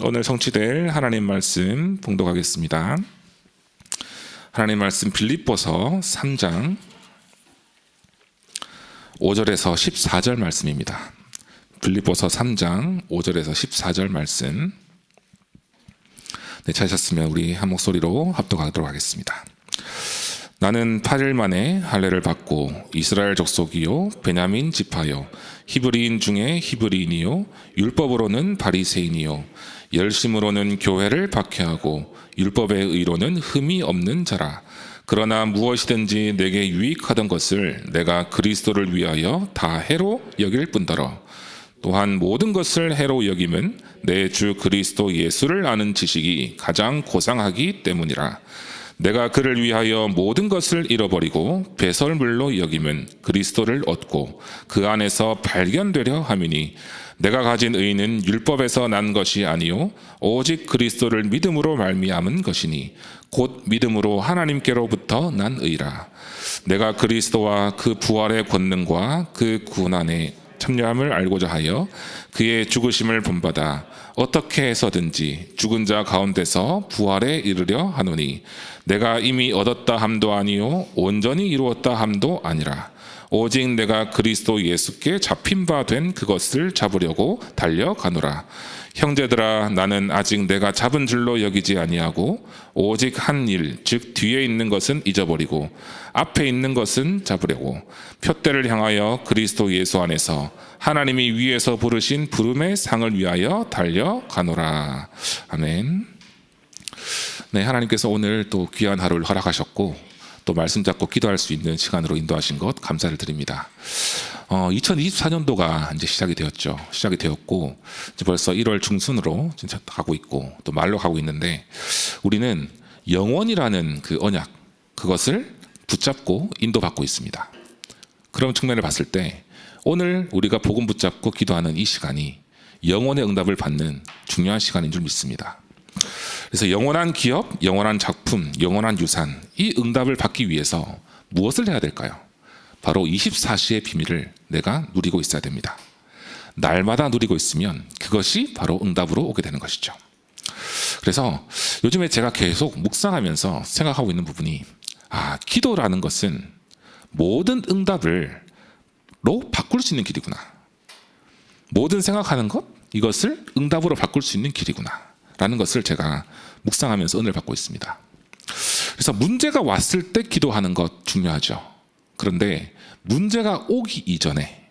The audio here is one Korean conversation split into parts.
오늘 성취될 하나님 말씀 봉독하겠습니다. 하나님 말씀 빌립보서 3장 5절에서 14절 말씀입니다. 빌립보서 3장 5절에서 14절 말씀. 찾으셨으면 우리 한 목소리로 합독하도록 하겠습니다. 나는 8일 만에 할례를 받고 이스라엘 족속이요 베냐민 지파요 히브리인 중에 히브리인이요 율법으로는 바리새인이요 열심으로는 교회를 박해하고 율법의 의로는 흠이 없는 자라. 그러나 무엇이든지 내게 유익하던 것을 내가 그리스도를 위하여 다 해로 여길 뿐더러 또한 모든 것을 해로 여김은 내 주 그리스도 예수를 아는 지식이 가장 고상하기 때문이라. 내가 그를 위하여 모든 것을 잃어버리고 배설물로 여김은 그리스도를 얻고 그 안에서 발견되려 함이니 내가 가진 의는 율법에서 난 것이 아니요 오직 그리스도를 믿음으로 말미암은 것이니 곧 믿음으로 하나님께로부터 난 의라. 내가 그리스도와 그 부활의 권능과 그 구원안에 참여함을 알고자 하여 그의 죽으심을 본받아 어떻게 해서든지 죽은 자 가운데서 부활에 이르려 하노니 내가 이미 얻었다 함도 아니요 온전히 이루었다 함도 아니라 오직 내가 그리스도 예수께 잡힌 바 된 그것을 잡으려고 달려가노라. 형제들아, 나는 아직 내가 잡은 줄로 여기지 아니하고 오직 한 일, 즉 뒤에 있는 것은 잊어버리고 앞에 있는 것은 잡으려고 표대를 향하여 그리스도 예수 안에서 하나님이 위에서 부르신 부름의 상을 위하여 달려가노라. 아멘. 네, 하나님께서 오늘 또 귀한 하루를 허락하셨고 또 말씀 잡고 기도할 수 있는 시간으로 인도하신 것 감사를 드립니다. 2024년도가 이제 시작이 되었고 이제 벌써 1월 중순으로 진짜 가고 있고 또 말로 가고 있는데 우리는 영원이라는 그 언약 그것을 붙잡고 인도받고 있습니다. 그런 측면을 봤을 때 오늘 우리가 복음 붙잡고 기도하는 이 시간이 영원의 응답을 받는 중요한 시간인 줄 믿습니다. 그래서 영원한 기업, 영원한 작품, 영원한 유산, 이 응답을 받기 위해서 무엇을 해야 될까요? 바로 24시의 비밀을 내가 누리고 있어야 됩니다. 날마다 누리고 있으면 그것이 바로 응답으로 오게 되는 것이죠. 그래서 요즘에 제가 계속 묵상하면서 생각하고 있는 부분이 기도라는 것은 모든 응답으로 바꿀 수 있는 길이구나. 모든 생각하는 것, 이것을 응답으로 바꿀 수 있는 길이구나 라는 것을 제가 묵상하면서 은혜를 받고 있습니다. 그래서 문제가 왔을 때 기도하는 것 중요하죠. 그런데 문제가 오기 이전에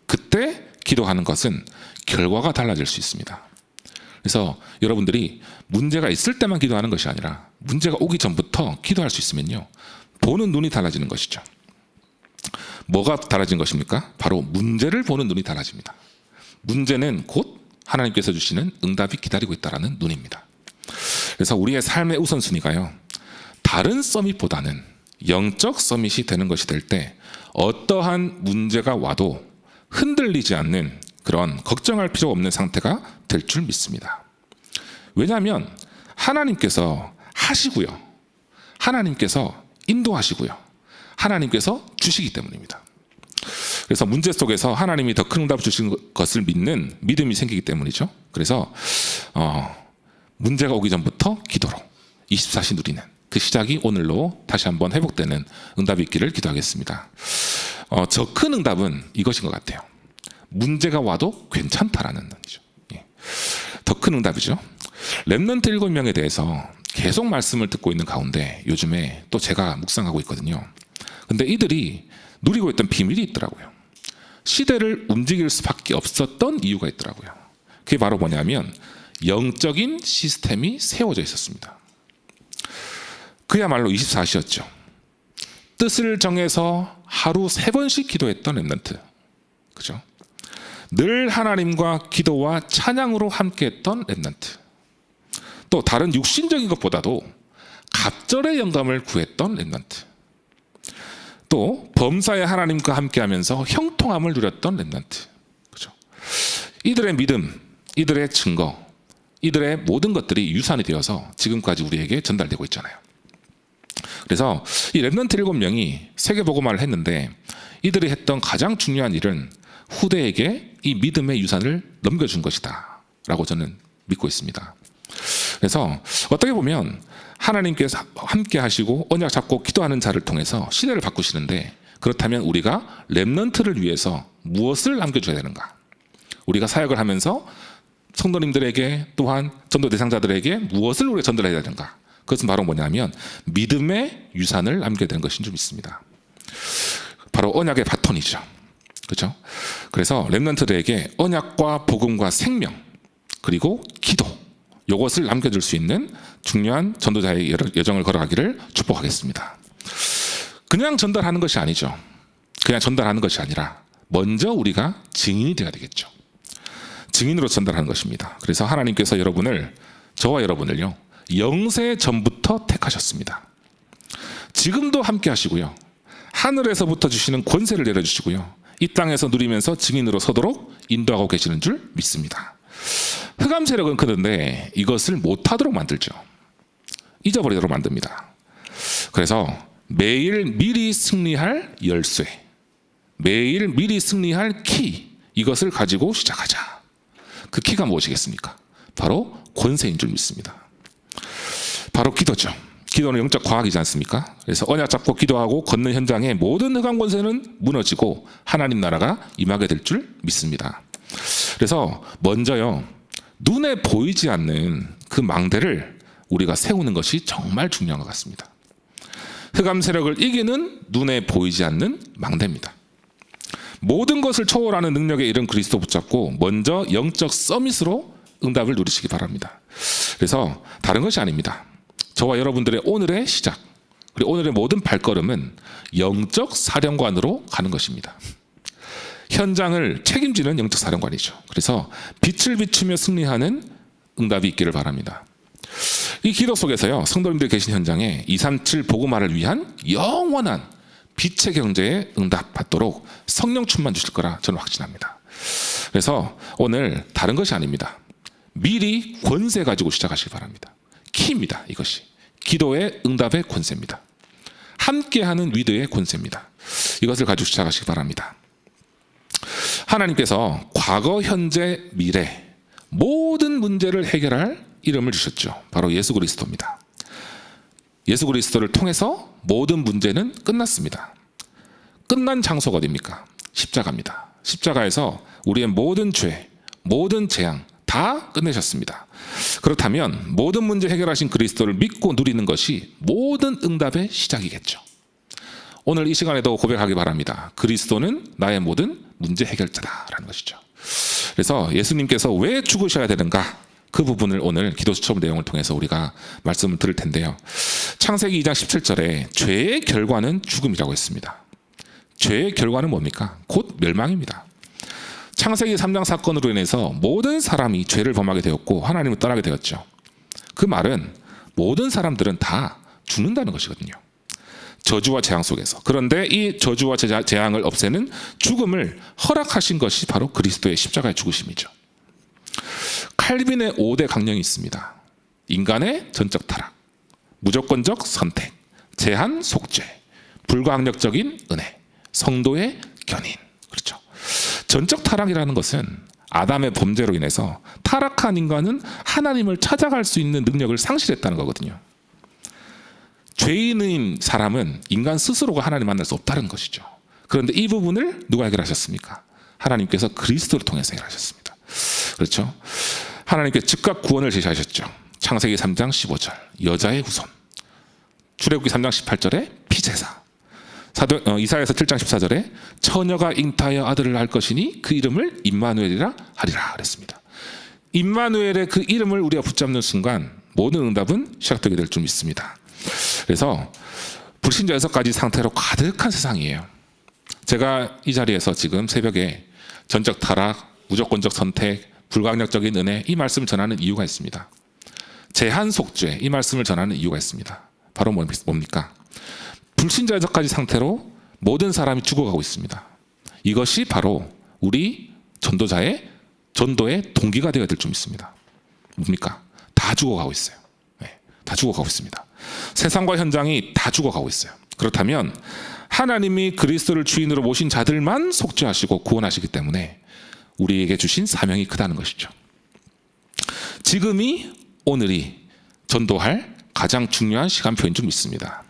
그때 기도하는 것은 결과가 달라질 수 있습니다. 그래서 여러분들이 문제가 있을 때만 기도하는 것이 아니라 문제가 오기 전부터 기도할 수 있으면요, 보는 눈이 달라지는 것이죠. 뭐가 달라진 것입니까? 바로 문제를 보는 눈이 달라집니다. 문제는 곧 하나님께서 주시는 응답이 기다리고 있다는 눈입니다. 그래서 우리의 삶의 우선순위가요, 다른 서밋보다는 영적 서밋이 되는 것이 될 때 어떠한 문제가 와도 흔들리지 않는 그런 걱정할 필요 없는 상태가 될 줄 믿습니다. 왜냐하면 하나님께서 하시고요, 하나님께서 인도하시고요, 하나님께서 주시기 때문입니다. 그래서 문제 속에서 하나님이 더 큰 응답을 주신 것을 믿는 믿음이 생기기 때문이죠. 그래서 문제가 오기 전부터 기도로 24시 누리는 그 시작이 오늘로 다시 한번 회복되는 응답이 있기를 기도하겠습니다. 저 큰 응답은 이것인 것 같아요. 문제가 와도 괜찮다라는 의미죠. 더 큰 응답이죠. 렘넌트 7명에 대해서 계속 말씀을 듣고 있는 가운데 요즘에 또 제가 묵상하고 있거든요. 근데 이들이 누리고 있던 비밀이 있더라고요. 시대를 움직일 수밖에 없었던 이유가 있더라고요. 그게 바로 뭐냐면 영적인 시스템이 세워져 있었습니다. 그야말로 24시였죠. 뜻을 정해서 하루 3번씩 기도했던 렘넌트, 그죠? 늘 하나님과 기도와 찬양으로 함께했던 렘넌트. 또 다른 육신적인 것보다도 갑절의 영감을 구했던 렘넌트. 또 범사의 하나님과 함께하면서 형통함을 누렸던 렘넌트, 그죠? 이들의 믿음, 이들의 증거, 이들의 모든 것들이 유산이 되어서 지금까지 우리에게 전달되고 있잖아요. 그래서 이 렘넌트 7명이 세계복음화를 했는데 이들이 했던 가장 중요한 일은 후대에게 이 믿음의 유산을 넘겨준 것이다 라고 저는 믿고 있습니다. 그래서 어떻게 보면 하나님께서 함께 하시고 언약 잡고 기도하는 자를 통해서 시대를 바꾸시는데, 그렇다면 우리가 렘넌트를 위해서 무엇을 남겨줘야 되는가? 우리가 사역을 하면서 성도님들에게 또한 전도 대상자들에게 무엇을 우리가 전달해야 되는가? 그것은 바로 뭐냐면 믿음의 유산을 남겨야 되는 것인 줄 믿습니다. 바로 언약의 바톤이죠. 그렇죠? 그래서 렘넌트들에게 언약과 복음과 생명 그리고 기도, 이것을 남겨줄 수 있는 중요한 전도자의 여정을 걸어가기를 축복하겠습니다. 그냥 전달하는 것이 아니죠. 그냥 전달하는 것이 아니라 먼저 우리가 증인이 되어야 되겠죠. 증인으로 전달하는 것입니다. 그래서 하나님께서 저와 여러분을요, 영세 전부터 택하셨습니다. 지금도 함께 하시고요, 하늘에서부터 주시는 권세를 내려주시고요, 이 땅에서 누리면서 증인으로 서도록 인도하고 계시는 줄 믿습니다. 흑암 세력은 그런데 이것을 못하도록 만들죠. 잊어버리도록 만듭니다. 그래서 매일 미리 승리할 열쇠, 매일 미리 승리할 키, 이것을 가지고 시작하자. 그 키가 무엇이겠습니까? 바로 권세인 줄 믿습니다. 바로 기도죠. 기도는 영적 과학이지 않습니까? 그래서 언약 잡고 기도하고 걷는 현장에 모든 흑암 권세는 무너지고 하나님 나라가 임하게 될 줄 믿습니다. 그래서 먼저요, 눈에 보이지 않는 그 망대를 우리가 세우는 것이 정말 중요한 것 같습니다. 흑암 세력을 이기는 눈에 보이지 않는 망대입니다. 모든 것을 초월하는 능력에 이른 그리스도 붙잡고 먼저 영적 서밋으로 응답을 누리시기 바랍니다. 그래서 다른 것이 아닙니다. 저와 여러분들의 오늘의 시작, 그리고 오늘의 모든 발걸음은 영적 사령관으로 가는 것입니다. 현장을 책임지는 영적 사령관이죠. 그래서 빛을 비추며 승리하는 응답이 있기를 바랍니다. 이 기도 속에서요, 성도님들 계신 현장에 237 복음화를 위한 영원한 빛의 경제에 응답받도록 성령 충만 주실 거라 저는 확신합니다. 그래서 오늘 다른 것이 아닙니다. 미리 권세 가지고 시작하시기 바랍니다. 키입니다. 이것이 기도의 응답의 권세입니다. 함께하는 위드의 권세입니다. 이것을 가지고 시작하시기 바랍니다. 하나님께서 과거, 현재, 미래 모든 문제를 해결할 이름을 주셨죠. 바로 예수 그리스도입니다. 예수 그리스도를 통해서 모든 문제는 끝났습니다. 끝난 장소가 어디입니까? 십자가입니다. 십자가에서 우리의 모든 죄, 모든 재앙 다 끝내셨습니다. 그렇다면 모든 문제 해결하신 그리스도를 믿고 누리는 것이 모든 응답의 시작이겠죠. 오늘 이 시간에도 고백하기 바랍니다. 그리스도는 나의 모든 문제 해결자다라는 것이죠. 그래서 예수님께서 왜 죽으셔야 되는가, 그 부분을 오늘 기도 수첩 내용을 통해서 우리가 말씀을 들을 텐데요. 창세기 2장 17절에 죄의 결과는 죽음이라고 했습니다. 죄의 결과는 뭡니까? 곧 멸망입니다. 창세기 3장 사건으로 인해서 모든 사람이 죄를 범하게 되었고 하나님을 떠나게 되었죠. 그 말은 모든 사람들은 다 죽는다는 것이거든요. 저주와 재앙 속에서. 그런데 이 저주와 재앙을 없애는 죽음을 허락하신 것이 바로 그리스도의 십자가의 죽으심이죠. 칼빈의 5대 강령이 있습니다. 인간의 전적 타락, 무조건적 선택, 제한 속죄, 불가항력적인 은혜, 성도의 견인. 그렇죠. 전적 타락이라는 것은 아담의 범죄로 인해서 타락한 인간은 하나님을 찾아갈 수 있는 능력을 상실했다는 거거든요. 죄인인 사람은 인간 스스로가 하나님 만날 수 없다는 것이죠. 그런데 이 부분을 누가 해결하셨습니까? 하나님께서 그리스도를 통해서 해결하셨습니다. 그렇죠? 하나님께서 즉각 구원을 제시하셨죠. 창세기 3장 15절 여자의 후손, 출애굽기 3장 18절에 피제사, 이사야서 7장 14절에 처녀가 잉타하여 아들을 낳을 것이니 그 이름을 임마누엘이라 하리라 그랬습니다. 임마누엘의 그 이름을 우리가 붙잡는 순간 모든 응답은 시작되게 될 줄 믿습니다. 그래서 불신자 6가지 상태로 가득한 세상이에요. 제가 이 자리에서 지금 새벽에 전적 타락, 무조건적 선택, 불가항력적인 은혜, 이 말씀을 전하는 이유가 있습니다. 제한 속죄, 이 말씀을 전하는 이유가 있습니다. 바로 뭡니까? 불신자 6가지 상태로 모든 사람이 죽어가고 있습니다. 이것이 바로 우리 전도자의 전도의 동기가 되어야 될 줄 믿습니다. 뭡니까? 다 죽어가고 있어요. 네, 다 죽어가고 있습니다. 세상과 현장이 다 죽어가고 있어요. 그렇다면 하나님이 그리스도를 주인으로 모신 자들만 속죄하시고 구원하시기 때문에 우리에게 주신 사명이 크다는 것이죠. 지금이 오늘이 전도할 가장 중요한 시간표인 줄 믿습니다.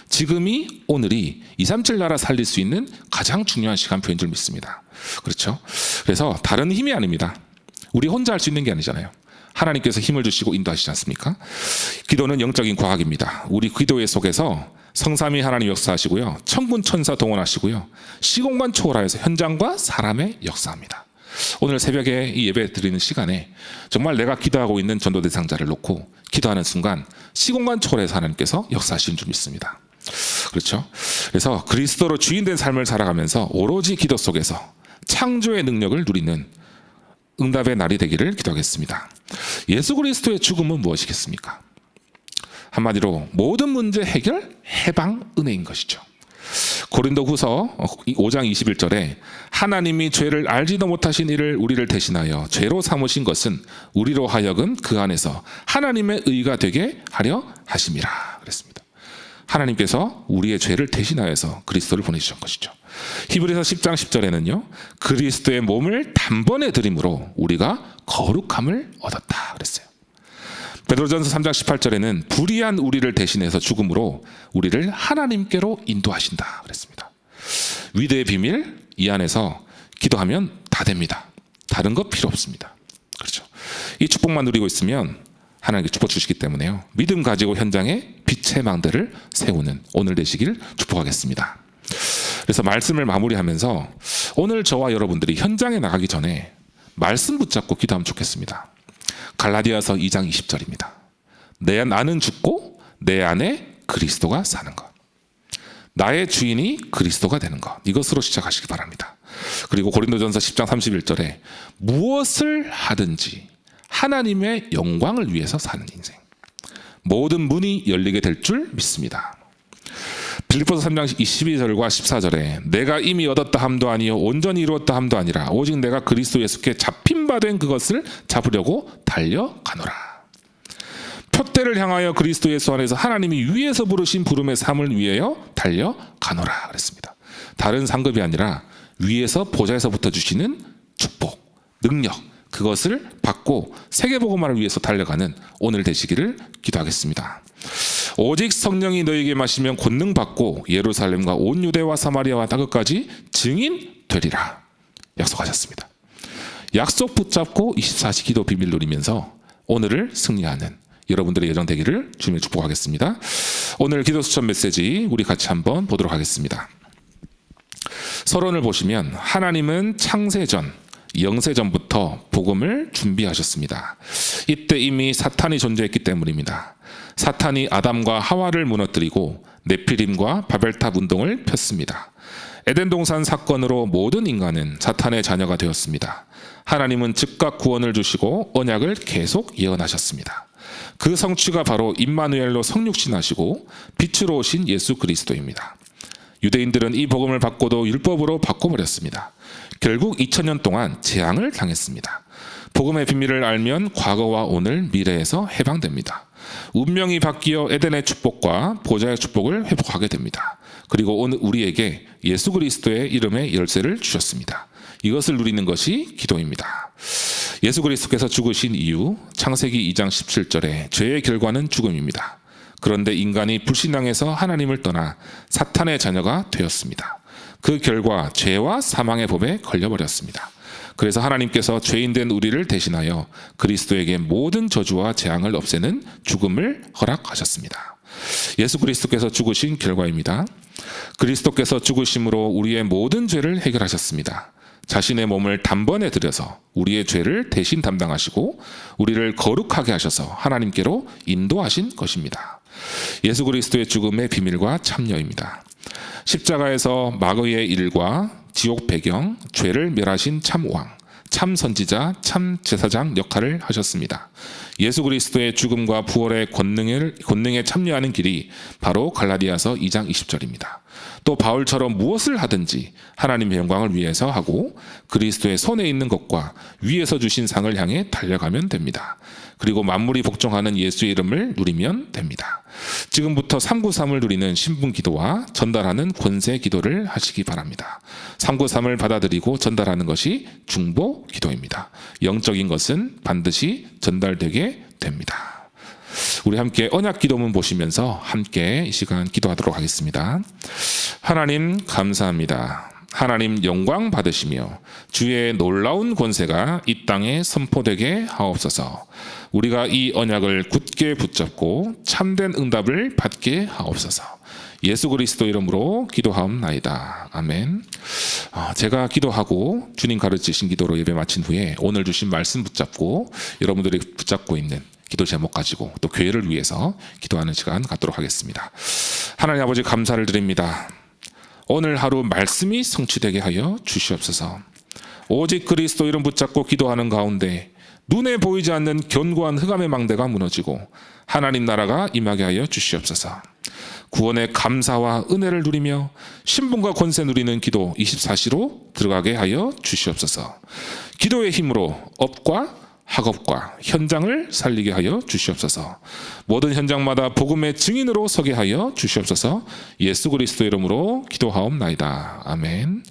지금이 오늘이 237 나라 살릴 수 있는 가장 중요한 시간표인 줄 믿습니다. 그렇죠? 그래서 다른 힘이 아닙니다. 우리 혼자 할 수 있는 게 아니잖아요. 하나님께서 힘을 주시고 인도하시지 않습니까? 기도는 영적인 과학입니다. 우리 기도의 속에서 성삼위 하나님 역사하시고요, 천군 천사 동원하시고요, 시공간 초월하여서 현장과 사람의 역사합니다. 오늘 새벽에 이 예배 드리는 시간에 정말 내가 기도하고 있는 전도 대상자를 놓고 기도하는 순간 시공간 초월해서 하나님께서 역사하시는 줄 믿습니다. 그렇죠? 그래서 그리스도로 주인된 삶을 살아가면서 오로지 기도 속에서 창조의 능력을 누리는 응답의 날이 되기를 기도하겠습니다. 예수 그리스도의 죽음은 무엇이겠습니까? 한마디로 모든 문제 해결, 해방, 은혜인 것이죠. 고린도후서 5장 21절에 하나님이 죄를 알지도 못하신 이를 우리를 대신하여 죄로 삼으신 것은 우리로 하여금 그 안에서 하나님의 의가 되게 하려 하심이라 그랬습니다. 하나님께서 우리의 죄를 대신하여서 그리스도를 보내주신 것이죠. 히브리서 10장 10절에는요, 그리스도의 몸을 단번에 드림으로 우리가 거룩함을 얻었다 그랬어요. 베드로전서 3장 18절에는 불의한 우리를 대신해서 죽음으로 우리를 하나님께로 인도하신다 그랬습니다. 위대의 비밀, 이 안에서 기도하면 다 됩니다. 다른 거 필요 없습니다. 그렇죠? 이 축복만 누리고 있으면 하나님께 축복 주시기 때문에요, 믿음 가지고 현장에 빛의 망대를 세우는 오늘 되시길 축복하겠습니다. 그래서 말씀을 마무리하면서 오늘 저와 여러분들이 현장에 나가기 전에 말씀 붙잡고 기도하면 좋겠습니다. 갈라디아서 2장 20절입니다. 나는 죽고 내 안에 그리스도가 사는 것. 나의 주인이 그리스도가 되는 것. 이것으로 시작하시기 바랍니다. 그리고 고린도전서 10장 31절에 무엇을 하든지 하나님의 영광을 위해서 사는 인생. 모든 문이 열리게 될 줄 믿습니다. 빌립보서 3장 22절과 14절에 내가 이미 얻었다 함도 아니요 온전히 이루었다 함도 아니라 오직 내가 그리스도 예수께 잡힌 바 된 그것을 잡으려고 달려가노라. 표대를 향하여 그리스도 예수 안에서 하나님이 위에서 부르신 부름의 삶을 위하여 달려가노라 그랬습니다. 다른 상급이 아니라 위에서 보좌에서부터 주시는 축복, 능력, 그것을 받고 세계복음화를 위해서 달려가는 오늘 되시기를 기도하겠습니다. 오직 성령이 너에게 마시면 권능 받고 예루살렘과 온 유대와 사마리아와 땅끝까지 증인 되리라 약속하셨습니다. 약속 붙잡고 24시 기도 비밀 누리면서 오늘을 승리하는 여러분들의 예정 되기를 주님의 축복하겠습니다. 오늘 기도 수천 메시지 우리 같이 한번 보도록 하겠습니다. 서론을 보시면 하나님은 창세전 영세전부터 복음을 준비하셨습니다. 이때 이미 사탄이 존재했기 때문입니다. 사탄이 아담과 하와를 무너뜨리고 네피림과 바벨탑 운동을 폈습니다. 에덴 동산 사건으로 모든 인간은 사탄의 자녀가 되었습니다. 하나님은 즉각 구원을 주시고 언약을 계속 예언하셨습니다. 그 성취가 바로 임마누엘로 성육신하시고 빛으로 오신 예수 그리스도입니다. 유대인들은 이 복음을 받고도 율법으로 바꿔버렸습니다. 결국 2000년 동안 재앙을 당했습니다. 복음의 비밀을 알면 과거와 오늘, 미래에서 해방됩니다. 운명이 바뀌어 에덴의 축복과 보좌의 축복을 회복하게 됩니다. 그리고 오늘 우리에게 예수 그리스도의 이름의 열쇠를 주셨습니다. 이것을 누리는 것이 기도입니다. 예수 그리스도께서 죽으신 이유, 창세기 2장 17절에 죄의 결과는 죽음입니다. 그런데 인간이 불신앙해서 하나님을 떠나 사탄의 자녀가 되었습니다. 그 결과 죄와 사망의 법에 걸려버렸습니다. 그래서 하나님께서 죄인된 우리를 대신하여 그리스도에게 모든 저주와 재앙을 없애는 죽음을 허락하셨습니다. 예수 그리스도께서 죽으신 결과입니다. 그리스도께서 죽으심으로 우리의 모든 죄를 해결하셨습니다. 자신의 몸을 단번에 들여서 우리의 죄를 대신 담당하시고 우리를 거룩하게 하셔서 하나님께로 인도하신 것입니다. 예수 그리스도의 죽음의 비밀과 참여입니다. 십자가에서 마귀의 일과 지옥 배경, 죄를 멸하신 참왕, 참 선지자, 참 제사장 역할을 하셨습니다. 예수 그리스도의 죽음과 부활의 권능에 참여하는 길이 바로 갈라디아서 2장 20절입니다. 또 바울처럼 무엇을 하든지 하나님의 영광을 위해서 하고 그리스도의 손에 있는 것과 위에서 주신 상을 향해 달려가면 됩니다. 그리고 만물이 복종하는 예수의 이름을 누리면 됩니다. 지금부터 393을 누리는 신분 기도와 전달하는 권세 기도를 하시기 바랍니다. 393을 받아들이고 전달하는 것이 중보 기도입니다. 영적인 것은 반드시 전달되게 됩니다. 우리 함께 언약 기도문 보시면서 함께 이 시간 기도하도록 하겠습니다. 하나님 감사합니다. 하나님 영광 받으시며 주의 놀라운 권세가 이 땅에 선포되게 하옵소서. 우리가 이 언약을 굳게 붙잡고 참된 응답을 받게 하옵소서. 예수 그리스도 이름으로 기도하옵나이다. 아멘. 제가 기도하고 주님 가르치신 기도로 예배 마친 후에 오늘 주신 말씀 붙잡고 여러분들이 붙잡고 있는 기도 제목 가지고 또 교회를 위해서 기도하는 시간 갖도록 하겠습니다. 하나님 아버지 감사를 드립니다. 오늘 하루 말씀이 성취되게 하여 주시옵소서. 오직 그리스도 이름 붙잡고 기도하는 가운데 눈에 보이지 않는 견고한 흑암의 망대가 무너지고 하나님 나라가 임하게 하여 주시옵소서. 구원의 감사와 은혜를 누리며 신분과 권세 누리는 기도 24시로 들어가게 하여 주시옵소서. 기도의 힘으로 업과 학업과 현장을 살리게 하여 주시옵소서. 모든 현장마다 복음의 증인으로 서게 하여 주시옵소서. 예수 그리스도 이름으로 기도하옵나이다. 아멘.